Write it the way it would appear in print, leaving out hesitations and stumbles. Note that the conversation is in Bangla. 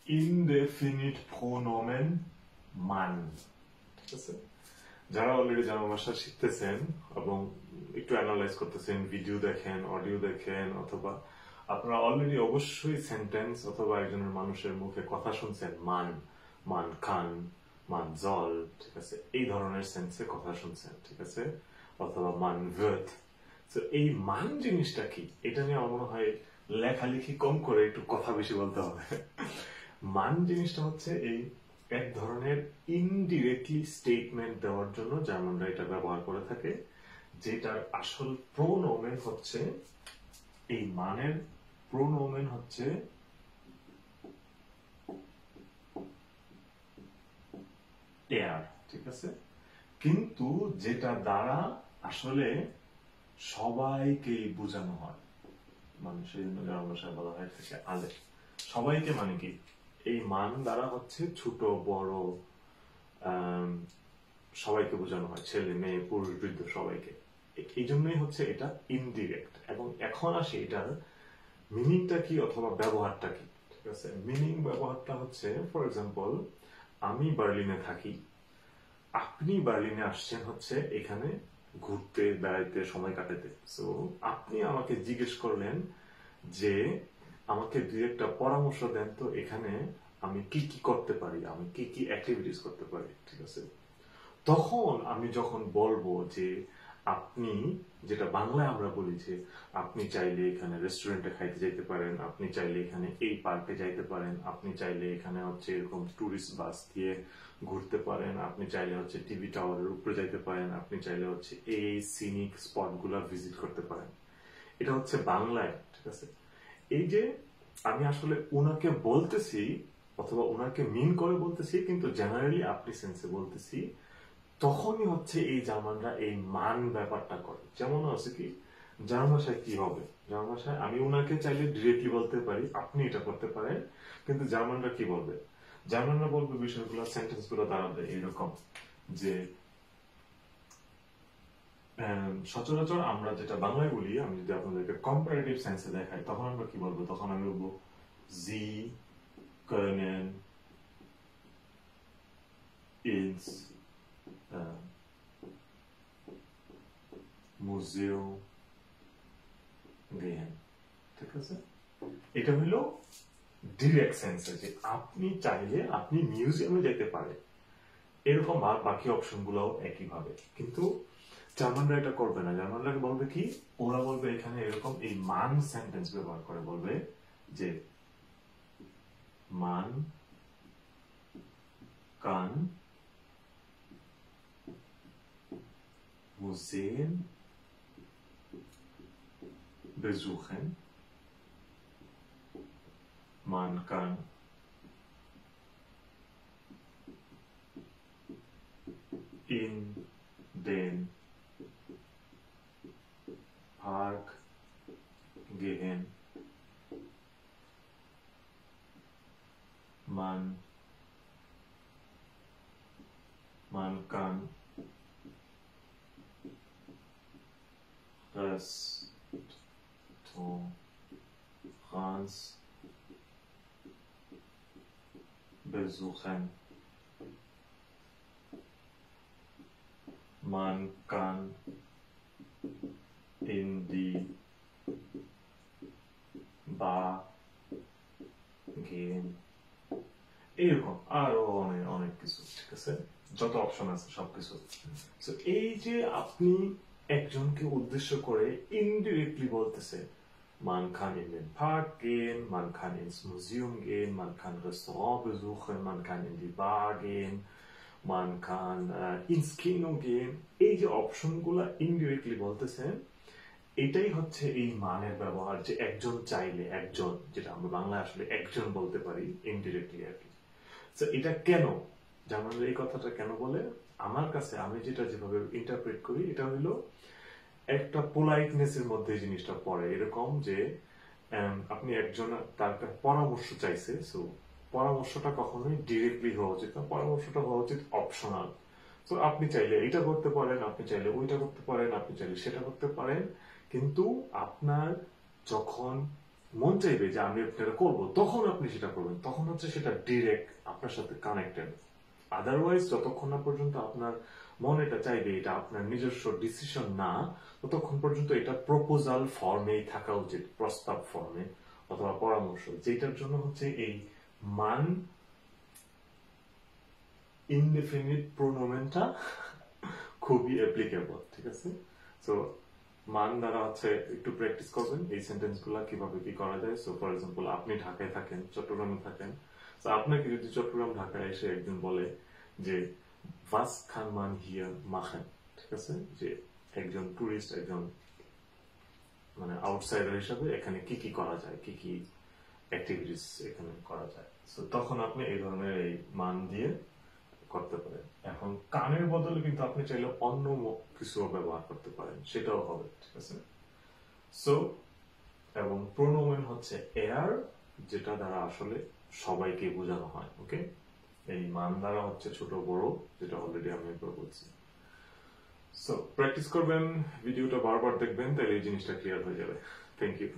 ইনডেফিনিট প্রোনোমেন মান। ঠিক আছে, যারা অলরেডি জার্মান ভাষা শিখতেছেন এবং একটু অ্যানালাইজ করতেছেন, ভিডিও দেখেন, অডিও দেখেন, অথবা আপনারা অলরেডি অবশ্যই সেন্টেন্স অথবা একজনের মানুষের মুখে কথা শুনছেন, মান, মান খান, মান জল, ঠিক আছে, এই ধরনের সেন্সে কথা শুনছেন, ঠিক আছে, অথবা মান ভেট। তো এই মান জিনিসটা কি, এটা নিয়ে আমার মনে হয় লেখালেখি কম করে একটু কথা বেশি বলতে হবে। মান জিনিসটা হচ্ছে এই এক ধরনের ইনডিরেক্টলি স্টেটমেন্ট দেওয়ার জন্য জার্মানরা এটা ব্যবহার করে থাকে, যেটার আসল প্রোনোমেন হচ্ছে, এই মানের প্রোনোমেন হচ্ছে এয়ার, ঠিক আছে, কিন্তু যেটা দ্বারা আসলে সবাইকেই বোঝানো হয়, মানে সেই জন্য জার্মান ভাষায় বলা হয় থাকে আলে। সবাইকে মানে কি, এই মান দ্বারা হচ্ছে ছোট বড় সবাইকে বোঝানো হয়, ছেলে মেয়ে পুরুষ বৃদ্ধ সবাইকে। এই জন্যই হচ্ছে এটা ইনডিরেক্ট। এবং এখন আসে এটার মিনিংটা কি অথবা ব্যবহারটা কি। ঠিক আছে, মিনিং ব্যবহারটা হচ্ছে, ফর এক্সাম্পল, আমি বার্লিনে থাকি, আপনি বার্লিনে আসছেন হচ্ছে এখানে ঘুরতে বেড়াইতে সময় কাটাতে। সো আপনি আমাকে জিজ্ঞেস করলেন যে আমাকে দুই একটা পরামর্শ দেন তো এখানে আমি কি কি করতে পারি, আমি কি কি অ্যাক্টিভিটিস করতে পারি। ঠিক আছে, তখন আমি যখন বলবো যে আপনি, যেটা বাংলায় আমরা বলি যে আপনি চাইলে এখানে রেস্টুরেন্টে খাইতে যাইতে পারেন, আপনি চাইলে এখানে এই পার্কে যাইতে পারেন, আপনি চাইলে এখানে হচ্ছে এরকম টুরিস্ট বাস দিয়ে ঘুরতে পারেন, আপনি চাইলে হচ্ছে টিভি টাওয়ারের উপরে যাইতে পারেন, আপনি চাইলে হচ্ছে এই সিনিক স্পট গুলা ভিজিট করতে পারেন। এটা হচ্ছে বাংলায়। ঠিক আছে, এই যে আমি আসলে উনাকে বলতেছি অথবা উনাকে মিন করে বলতেছি, কিন্তু জেনারেলি আপনি সেন্সে বলতেছি, তখনই হচ্ছে এই জার্মানরা এই মান ব্যাপারটা করে। যেমন আছে কি, জার্মান ভাষায় কি হবে, জার্মান ভাষায় আমি উনাকে চাইলে ডিরেক্টলি বলতে পারি আপনি এটা করতে পারেন, কিন্তু জার্মানরা কি বলবে, জার্মানরা বলবে বিষয়গুলো, সেন্টেন্স গুলো দাঁড়াবে এরকম যে সচরাচর আমরা যেটা বাংলায় বলি, আমি যদি আপনাদেরকে কম্পারেটিভ সেন্সে দেখাই, তখন আমরা কি বলবো, তখন আমি বলবো জি können ins মুজিয়াম গেন। ঠিক আছে, এটা হলো ডিরেক্ট সেন্সে যে আপনি চাইলে আপনি মিউজিয়ামে যেতে পারেন, এরকম আর বাকি অপশন গুলো একইভাবে। কিন্তু জার্মানরা এটা করবে না, জার্মানরা বলবে কি, ওরা বলবে এখানে এরকম এই মান সেন্টেন্স ব্যবহার করে বলবে যে মান কান Museen besuchen, man kann in den Park gehen, man kann Restaurants besuchen, man kann in die Bar gehen, এরকম আরো অনেক অনেক কিছু। ঠিক আছে, যত অপশন আছে সবকিছু। তো এই যে আপনি একজনকে উদ্দেশ্য করে ইনডিরেক্টলি বলতেছে, man kann in den Park gehen, man kann ins Museum gehen, man kann Restaurant besuchen, man kann in die Bar gehen, man kann ins Kino gehen, এই যে অপশন গুলা ইনডিরেক্টলি বলতেছেন, এটাই হচ্ছে এই মানের ব্যবহার, যে একজন চাইলে, একজন, যেটা আমরা বাংলায় আসলে একজন বলতে পারি ইনডিরেক্টলি আর কি। তো এটা কেন, জার্মানরা এই কথাটা কেন বলে, আমার কাছে আমি যেটা যেভাবে ইন্টারপ্রেট করি, এটা হলো একটা পোলাইটনেস এর মধ্যে জিনিসটা পড়ে, এরকম যে আপনি একজন তার পরামর্শ চাইছে, সো পরামর্শটা কখনোই ডিরেক্টলি হওয়া উচিত না, পরামর্শটা হওয়া উচিত অপশনাল। তো আপনি চাইলে এটা করতে পারেন, আপনি চাইলে ওইটা করতে পারেন, আপনি চাইলে সেটা করতে পারেন, কিন্তু আপনার যখন মন চাইবে যে আমি এটা করবো, তখন আপনি সেটা করবেন, তখন হচ্ছে সেটা ডিরেক্ট আপনার সাথে কানেক্টেড। আদারওয়াইজ যতক্ষণ না পর্যন্ত আপনার মন এটা চাইবে, এটা আপনার নিজস্ব ডিসিশন না, ততক্ষণ পর্যন্ত এটা প্রপোজাল ফর্মেই থাকা উচিত, প্রস্তাব ফর্মে অথবা পরামর্শ, যেটার জন্য হচ্ছে এই মান ইনডেফিনিট প্রোনোমেনটা খুবই অ্যাপ্লিকেবল। ঠিক আছে? সো মান দ্বারা হচ্ছে একটু প্র্যাকটিস করবেন এই সেন্টেন্স গুলা কিভাবে কি করা যায়। সো ফর এক্সাম্পল, আপনি ঢাকায় থাকেন, চট্টগ্রামে থাকেন। তো আপনাকে যদি চট্টগ্রাম ঢাকায় এসে একজন বলে যে was kann man hier machen, ঠিক আছে, যে একজন টুরিস্ট, একজন মানে আউটসাইডার হিসাবে এখানে কি কি করা যায়, কি কি অ্যাক্টিভিটিস এখানে করা যায়, সো তখন আপনি এই ধরনের এই মান দিয়ে করতে পারেন। এখন কানের বদলে কিন্তু আপনি চাইলে অন্য কিছু ব্যবহার করতে পারেন, সেটাও হবে। ঠিক আছে? সো এবং প্রোনোমেন হচ্ছে এয়ার, যেটা দ্বারা আসলে সবাইকে বোঝানো হয়। ওকে, এই মান দ্বারা হচ্ছে ছোট বড়, যেটা অলরেডি আমি একবার বলছি। সো প্র্যাকটিস করবেন, ভিডিওটা বারবার দেখবেন, তাহলে এই জিনিসটা ক্লিয়ার হয়ে যাবে। Thank you.